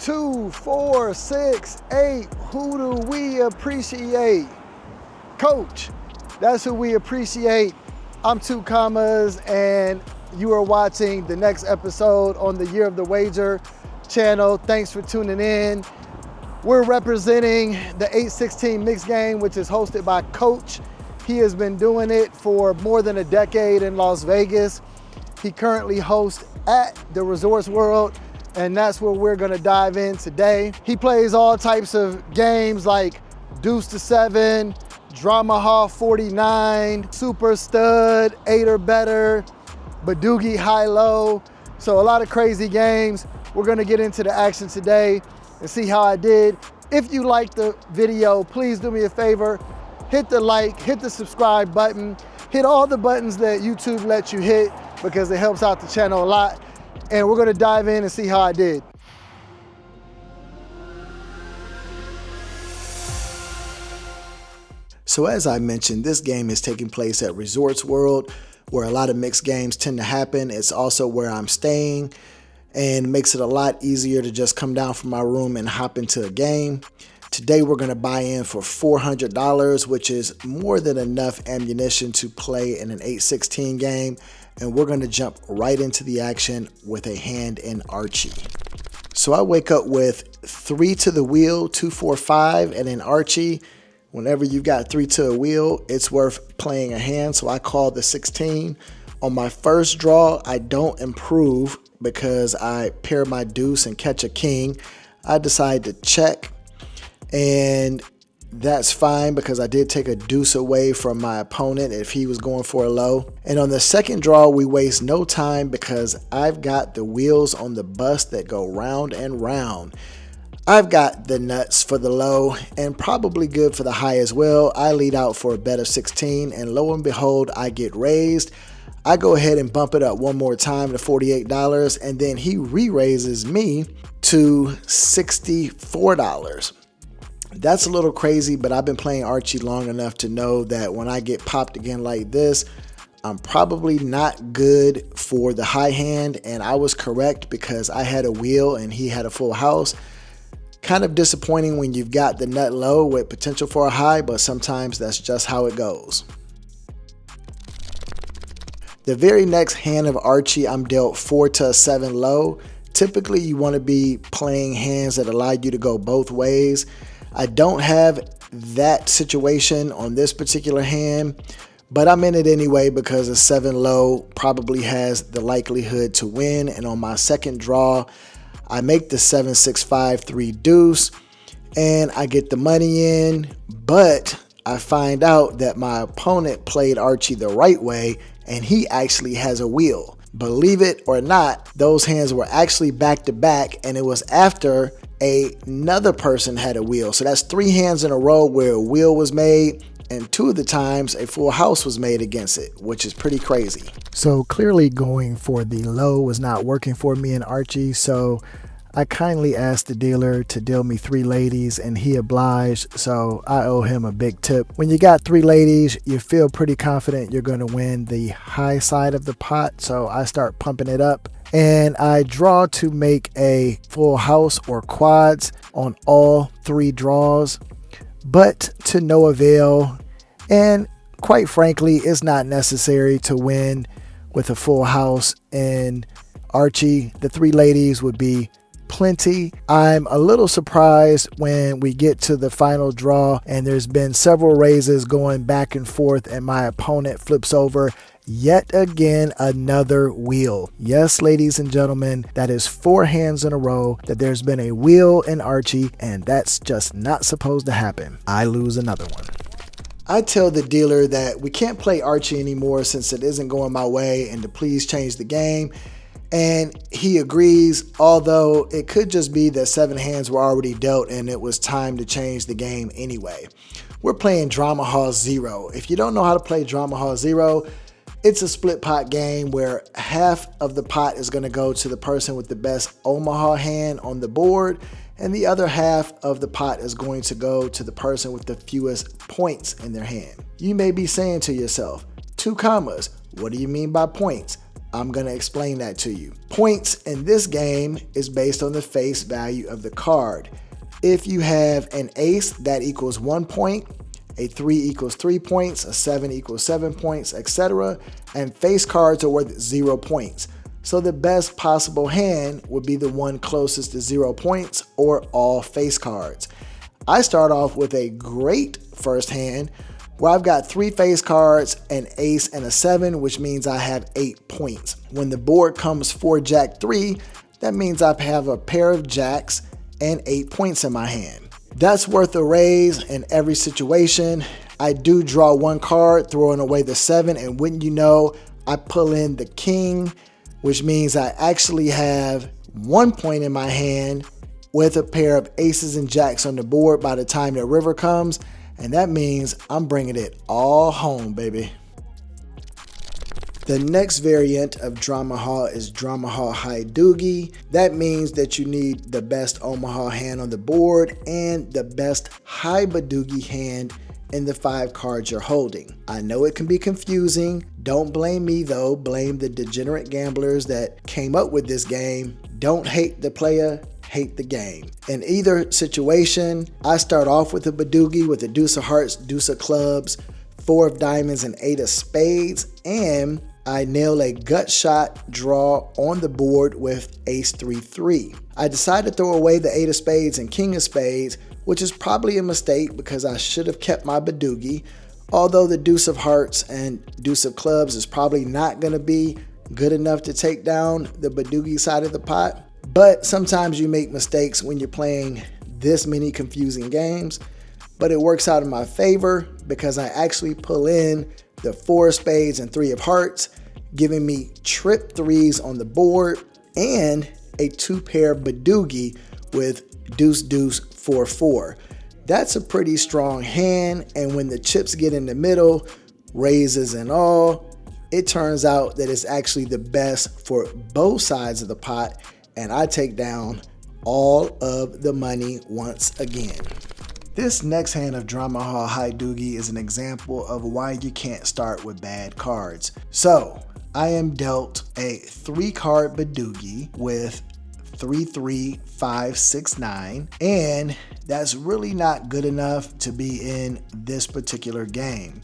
2, 4, 6, 8. Who do we appreciate? Coach, that's who we appreciate. I'm 2 commas, and you are watching the next episode on the Year of the Wager channel. Thanks for tuning in. We're representing the 8-16 mixed game, which is hosted by Coach. He has been doing it for more than a decade in Las Vegas. He currently hosts at the Resorts World, and that's where we're gonna dive in today. He plays all types of games like Deuce to 7, Dramaha 49, Super Stud, 8 or better, Badugi High Low. So a lot of crazy games. We're gonna get into the action today and see how I did. If you liked the video, please do me a favor. Hit the like, hit the subscribe button, hit all the buttons that YouTube lets you hit because it helps out the channel a lot. And we're gonna dive in and see how I did. So as I mentioned, this game is taking place at Resorts World, where a lot of mixed games tend to happen. It's also where I'm staying, and makes it a lot easier to just come down from my room and hop into a game. Today we're gonna buy in for $400, which is more than enough ammunition to play in an 8-16 game. And we're gonna jump right into the action with a hand in Archie. So I wake up with 3 to the wheel, 2, 4, 5, and in Archie, whenever you've got 3 to a wheel, it's worth playing a hand. So I call the 16. On my first draw, I don't improve because I pair my deuce and catch a king. I decide to check, and that's fine because I did take a deuce away from my opponent if he was going for a low. And on the second draw, we waste no time because I've got the wheels on the bus that go round and round. I've got the nuts for the low and probably good for the high as well. I lead out for a bet of 16, and lo and behold, I get raised. I go ahead and bump it up one more time to $48, and then he re-raises me to $64. That's a little crazy, but I've been playing Archie long enough to know that when I get popped again like this, I'm probably not good for the high hand, and I was correct because I had a wheel and he had a full house. Kind of disappointing when you've got the nut low with potential for a high, but sometimes that's just how it goes. The very next hand of Archie, I'm dealt 4 to a 7 low. Typically, you want to be playing hands that allow you to go both ways. I don't have that situation on this particular hand, but I'm in it anyway because a 7 low probably has the likelihood to win. And on my second draw, I make the 7, 6, 5, 3 deuce, and I get the money in, but I find out that my opponent played Archie the right way, and he actually has a wheel. Believe it or not, those hands were actually back to back, and it was after another person had a wheel. So that's 3 hands in a row where a wheel was made, and 2 of the times a full house was made against it, which is pretty crazy. So clearly going for the low was not working for me in Archie, so I kindly asked the dealer to deal me 3 ladies, and he obliged, so I owe him a big tip. When you got 3 ladies, you feel pretty confident you're going to win the high side of the pot, so I start pumping it up, and I draw to make a full house or quads on all 3 draws, but to no avail. And quite frankly, it's not necessary to win with a full house in Archie. The 3 ladies would be plenty. I'm a little surprised when we get to the final draw and there's been several raises going back and forth, and my opponent flips over yet again another wheel. Yes, ladies and gentlemen, that is 4 hands in a row that there's been a wheel in Archie, and that's just not supposed to happen. I lose another one. I tell the dealer that we can't play Archie anymore since it isn't going my way, and to please change the game. And he agrees, although it could just be that 7 hands were already dealt and it was time to change the game anyway. We're playing Dramaha Zero. If you don't know how to play Dramaha Zero, it's a split pot game where half of the pot is going to go to the person with the best Omaha hand on the board, and the other half of the pot is going to go to the person with the fewest points in their hand. You may be saying to yourself, 2 commas, what do you mean by points? I'm going to explain that to you. Points in this game is based on the face value of the card. If you have an ace, that equals 1 point, a 3 equals 3 points, a 7 equals 7 points, etc. And face cards are worth 0 points. So the best possible hand would be the one closest to 0 points or all face cards. I start off with a great first hand where I've got 3 face cards, an ace and a 7, which means I have 8 points. When the board comes 4 jack 3, that means I have a pair of jacks and 8 points in my hand. That's worth a raise in every situation. I do draw 1 card, throwing away the 7, and wouldn't you know, I pull in the king, which means I actually have 1 point in my hand with a pair of aces and jacks on the board by the time the river comes, and that means I'm bringing it all home, baby. The next variant of Dramaha is Drawmaha Dugi. That means that you need the best Omaha hand on the board and the best high Badugi hand in the 5 cards you're holding. I know it can be confusing. Don't blame me though, blame the degenerate gamblers that came up with this game. Don't hate the player, hate the game. In either situation, I start off with a Badugi with a deuce of hearts, deuce of clubs, 4 of diamonds, and 8 of spades, and I nail a gut shot draw on the board with ace 3-3. I decide to throw away the 8 of spades and king of spades, which is probably a mistake because I should have kept my Badugi, although the deuce of hearts and deuce of clubs is probably not going to be good enough to take down the Badugi side of the pot. But sometimes you make mistakes when you're playing this many confusing games, but it works out in my favor because I actually pull in the 4 of spades and 3 of hearts, giving me trip 3s on the board and a 2-pair Badugi with deuce deuce 4-4. That's a pretty strong hand, and when the chips get in the middle, raises and all, it turns out that it's actually the best for both sides of the pot, and I take down all of the money once again. This next hand of Dramaha Dugi is an example of why you can't start with bad cards. So I am dealt a 3-card Badugi with 3, 3, 5, 6, 9, and that's really not good enough to be in this particular game.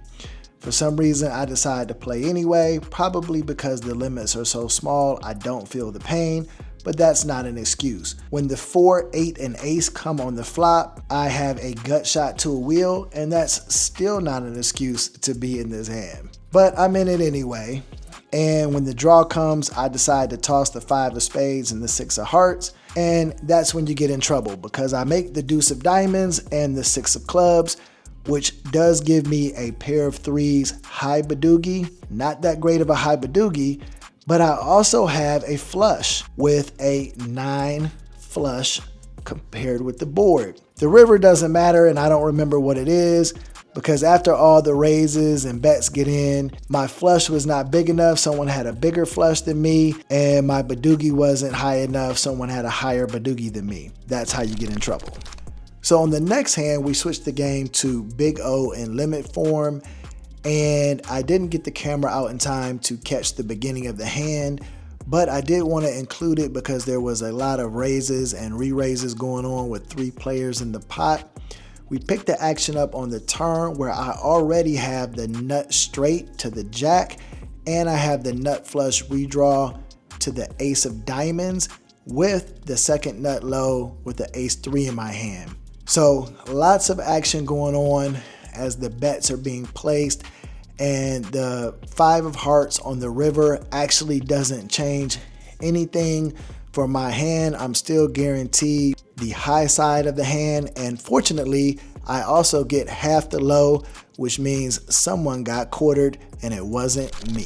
For some reason, I decided to play anyway, probably because the limits are so small, I don't feel the pain, but that's not an excuse. When the 4, 8, and ace come on the flop, I have a gut shot to a wheel, and that's still not an excuse to be in this hand. But I'm in it anyway. And when the draw comes, I decide to toss the 5 of spades and the 6 of hearts. And that's when you get in trouble because I make the deuce of diamonds and the 6 of clubs, which does give me a pair of 3s high Badugi. Not that great of a high Badugi, but I also have a flush with a 9 flush compared with the board. The river doesn't matter, and I don't remember what it is, because after all the raises and bets get in, my flush was not big enough. Someone had a bigger flush than me, and my Badugi wasn't high enough. Someone had a higher Badugi than me. That's how you get in trouble. So on the next hand, we switched the game to Big O in limit form, and I didn't get the camera out in time to catch the beginning of the hand, but I did want to include it because there was a lot of raises and re-raises going on with 3 players in the pot. We picked the action up on the turn where I already have the nut straight to the jack, and I have the nut flush redraw to the ace of diamonds with the second nut low with the ace 3 in my hand. So lots of action going on as the bets are being placed, and the 5 of hearts on the river actually doesn't change anything for my hand. I'm still guaranteed the high side of the hand, and fortunately I also get half the low, which means someone got quartered and it wasn't me.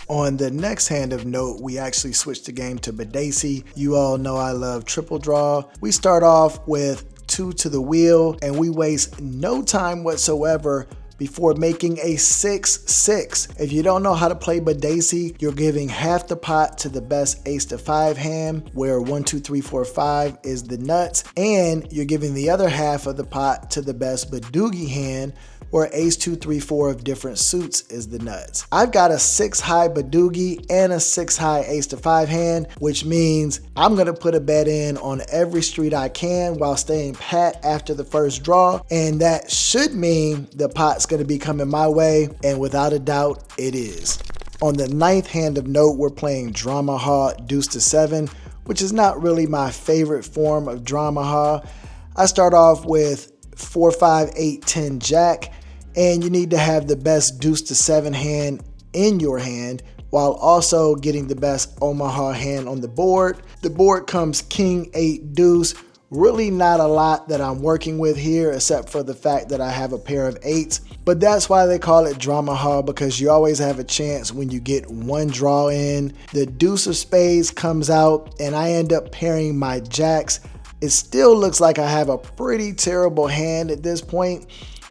On the next hand of note, we actually switched the game to Badacey. You all know I love triple draw. We start off with 2 to the wheel, and we waste no time whatsoever before making a 6-6. If you don't know how to play Badacey, you're giving half the pot to the best ace to 5 hand, where 1, 2, 3, 4, 5 is the nuts, and you're giving the other half of the pot to the best Badugi hand, where ace 2, 3, 4 of different suits is the nuts. I've got a 6 high Badugi and a 6 high ace to 5 hand, which means I'm gonna put a bet in on every street I can while staying pat after the first draw, and that should mean the pot's gonna be coming my way, and without a doubt, it is. On the 9th hand of note, we're playing Dramaha deuce to 7, which is not really my favorite form of Dramaha. I start off with 4, 5, 8, 10 jack, and you need to have the best deuce to 7 hand in your hand while also getting the best Omaha hand on the board. The board comes king 8 deuce. Really not a lot that I'm working with here except for the fact that I have a pair of 8s, but that's why they call it Dramaha, because you always have a chance when you get one draw in. The deuce of spades comes out and I end up pairing my jacks. It still looks like I have a pretty terrible hand at this point,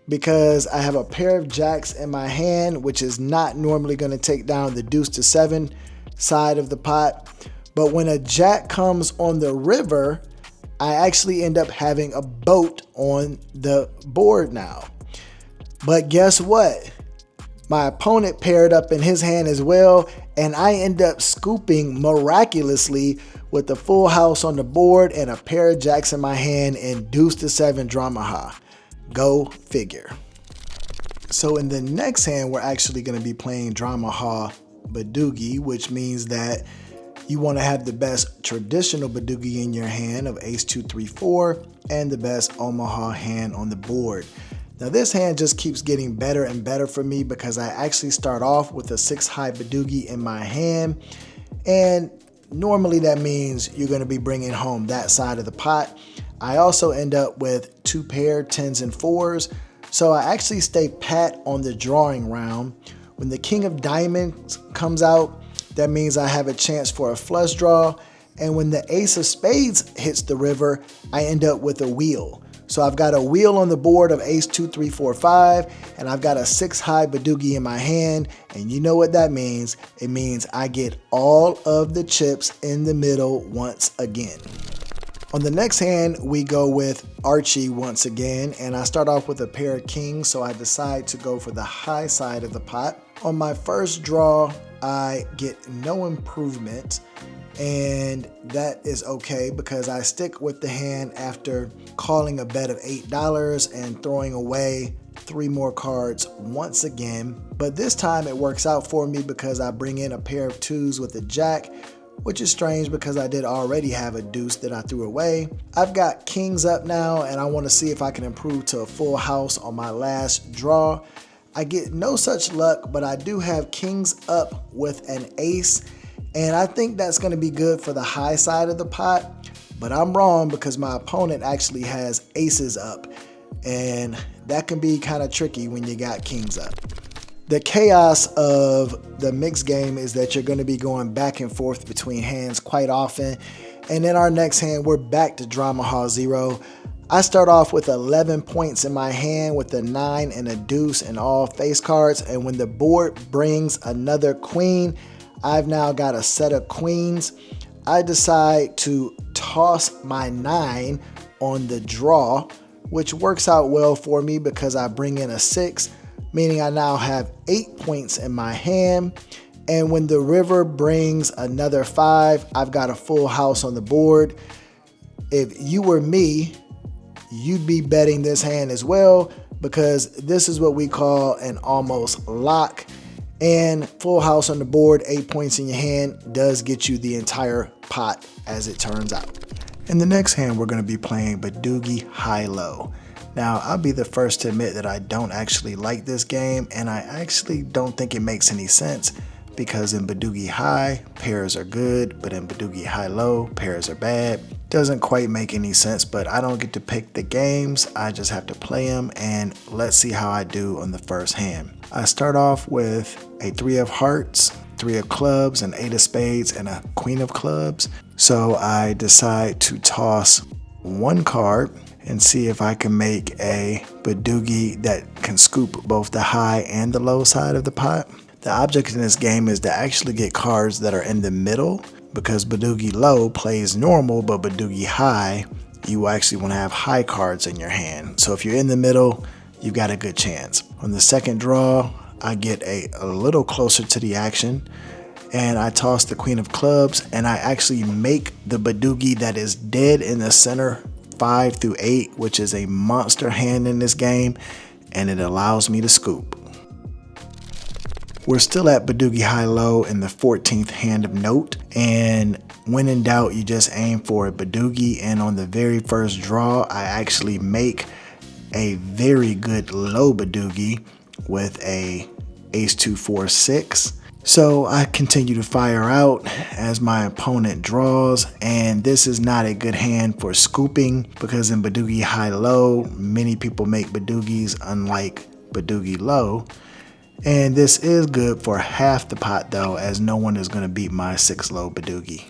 because I have a pair of jacks in my hand, which is not normally going to take down the deuce to 7 side of the pot. But when a jack comes on the river, I actually end up having a boat on the board now. But guess what? My opponent paired up in his hand as well, and I end up scooping miraculously with a full house on the board and a pair of jacks in my hand and deuce to 7 Dramaha. Go figure. So in the next hand, we're actually going to be playing Drawmaha Badugi, which means that you want to have the best traditional Badugi in your hand of ace 2, 3, 4 and the best Omaha hand on the board. Now this hand just keeps getting better and better for me because I actually start off with a 6 high Badugi in my hand, and normally that means you're going to be bringing home that side of the pot. I also end up with 2 pair 10s and 4s, so I actually stay pat on the drawing round. When the king of diamonds comes out, that means I have a chance for a flush draw, and when the ace of spades hits the river, I end up with a wheel. So I've got a wheel on the board of ace 2, 3, 4, 5, and I've got a 6 high Badugi in my hand, and you know what that means. It means I get all of the chips in the middle once again. On the next hand, we go with Archie once again, and I start off with a pair of kings, so I decide to go for the high side of the pot. On my first draw, I get no improvement, and that is okay because I stick with the hand after calling a bet of $8 and throwing away 3 more cards once again. But this time it works out for me because I bring in a pair of 2s with a jack, which is strange because I did already have a deuce that I threw away. I've got kings up now, and I want to see if I can improve to a full house on my last draw. I get no such luck, but I do have kings up with an ace, and I think that's going to be good for the high side of the pot, but I'm wrong because my opponent actually has aces up, and that can be kind of tricky when you got kings up. The chaos of the mixed game is that you're going to be going back and forth between hands quite often. And in our next hand, we're back to Dramaha Zero. I start off with 11 points in my hand with a 9 and a deuce and all face cards. And when the board brings another queen, I've now got a set of queens. I decide to toss my 9 on the draw, which works out well for me because I bring in a 6. Meaning I now have 8 points in my hand. And when the river brings another 5, I've got a full house on the board. If you were me, you'd be betting this hand as well because this is what we call an almost lock. And full house on the board, 8 points in your hand does get you the entire pot as it turns out. In the next hand, we're going to be playing Badugi High-Low. Now, I'll be the first to admit that I don't actually like this game, and I actually don't think it makes any sense because in Badugi High, pairs are good, but in Badugi High-Low, pairs are bad. Doesn't quite make any sense, but I don't get to pick the games. I just have to play them, and let's see how I do on the first hand. I start off with a 3 of hearts, 3 of clubs, an 8 of spades, and a queen of clubs. So I decide to toss one card and see if I can make a Badugi that can scoop both the high and the low side of the pot. The object in this game is to actually get cards that are in the middle, because Badugi low plays normal, but Badugi high, you actually want to have high cards in your hand. So if you're in the middle, you've got a good chance. On the second draw, I get a little closer to the action, and I toss the queen of clubs, and I actually make the Badugi that is dead in the center 5 through 8, which is a monster hand in this game, and it allows me to scoop. We're still at Badugi High Low in the 14th hand of note, and when in doubt, you just aim for a Badugi, and on the very first draw, I actually make a very good low Badugi with a ace 2 4 6. So I continue to fire out as my opponent draws, and this is not a good hand for scooping, because in Badugi High Low, many people make Badugis unlike Badugi Low. And this is good for half the pot though, as no one is going to beat my 6 low Badugi.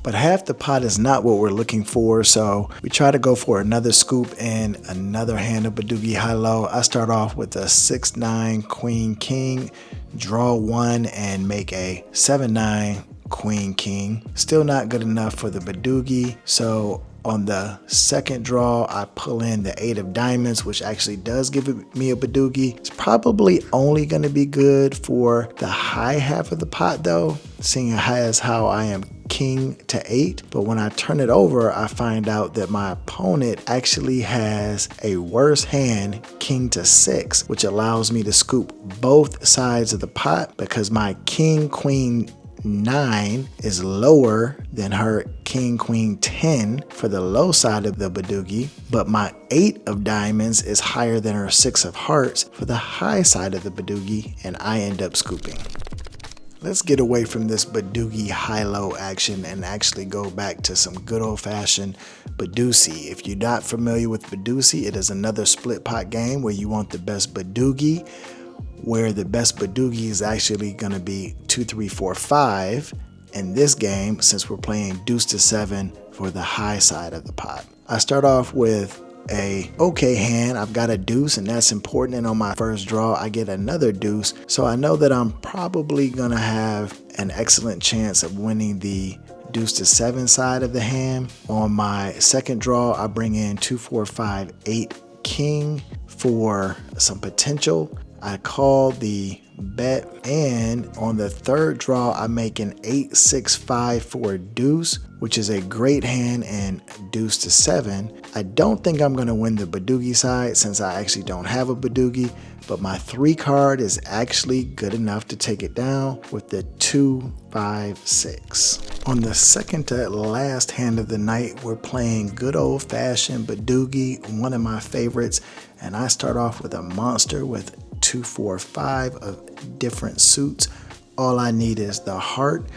But half the pot is not what we're looking for, so we try to go for another scoop and another hand of Badugi High Low. I start off with a 6-9 Queen King, draw 1, and make a 7-9 Queen King. Still not good enough for the Badugi, so on the second draw, I pull in the 8 of diamonds, which actually does give me a Badugi. It's probably only going to be good for the high half of the pot though, seeing as how I am king to 8. But when I turn it over, I find out that my opponent actually has a worse hand, king to 6, which allows me to scoop both sides of the pot, because my king queen 9 is lower than her king queen 10 for the low side of the Badugi, but my 8 of diamonds is higher than her 6 of hearts for the high side of the Badugi, and I end up scooping. Let's get away from this Badugi high-low action and actually go back to some good old-fashioned Badeucey. If you're not familiar with Badeucey, it is another split pot game where you want the best Badugi, where the best Badugi is actually going to be 2, 3, 4, 5 in this game, since we're playing deuce to 7 for the high side of the pot. I start off with a okay hand. I've got a deuce, and that's important, and on my first draw I get another deuce, so I know that I'm probably gonna have an excellent chance of winning the deuce to 7 side of the hand. On my second draw, I bring in 2, 4, 5, 8 king for some potential. I call the bet, and on the third draw I make an 8, 6, 5 for deuce, which is a great hand, and deuce to 7. I don't think I'm going to win the Badugi side since I actually don't have a Badugi, but my 3 card is actually good enough to take it down with the 2, 5, 6. On the second to last hand of the night, we're playing good old-fashioned Badugi, one of my favorites, and I start off with a monster with 2, 4, 5 of different suits. All I need is the heart,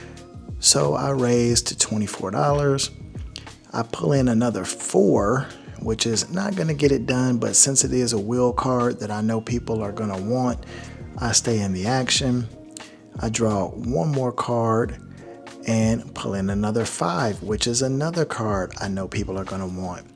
so I raise to $24. I pull in another 4, which is not going to get it done, but since it is a wheel card that I know people are going to want, I stay in the action. I draw one more card and pull in another 5, which is another card I know people are going to want.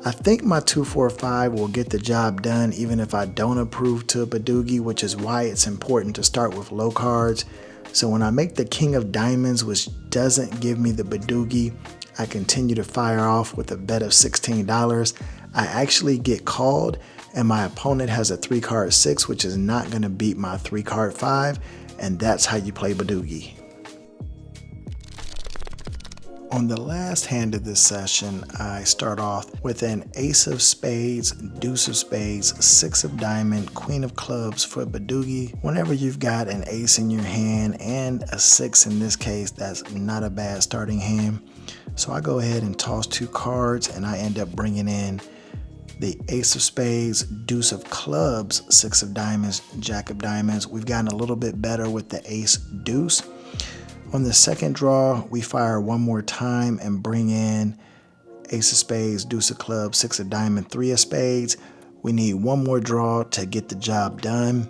I think my 2, 4, 5 will get the job done even if I don't approve to a Badugi, which is why it's important to start with low cards. So when I make the king of diamonds, which doesn't give me the Badugi, I continue to fire off with a bet of $16. I actually get called, and my opponent has a 3 card 6, which is not going to beat my 3 card 5, and that's how you play Badugi. On the last hand of this session, I start off with an ace of spades, deuce of spades, 6 of diamond, queen of clubs for Badugi. Whenever you've got an ace in your hand and a 6 in this case, that's not a bad starting hand. So I go ahead and toss 2 cards, and I end up bringing in the ace of spades, deuce of clubs, 6 of diamonds, jack of diamonds. We've gotten a little bit better with the ace deuce. On the second draw, we fire one more time and bring in ace of spades, deuce of clubs, 6 of diamond, 3 of spades. We need one more draw to get the job done.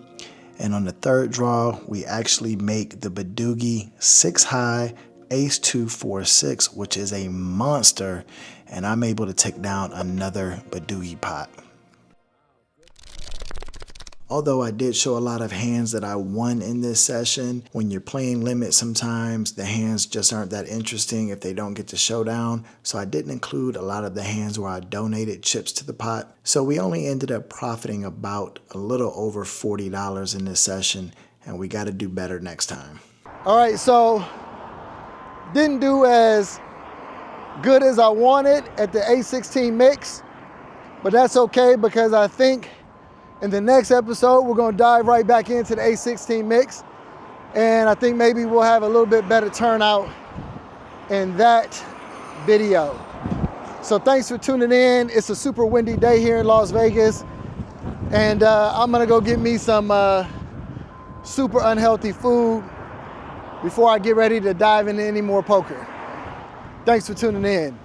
And on the third draw, we actually make the Badugi 6 high, ace 2 4 6, which is a monster, and I'm able to take down another Badugi pot. Although I did show a lot of hands that I won in this session, when you're playing limit sometimes the hands just aren't that interesting if they don't get to showdown, so I didn't include a lot of the hands where I donated chips to the pot. So we only ended up profiting about a little over $40 in this session, and we got to do better next time. All right, so didn't do as good as I wanted at the A16 mix, but that's okay because I think in the next episode, we're gonna dive right back into the A16 mix, and I think maybe we'll have a little bit better turnout in that video. So thanks for tuning in. It's a super windy day here in Las Vegas, and I'm gonna go get me some super unhealthy food before I get ready to dive into any more poker. Thanks for tuning in.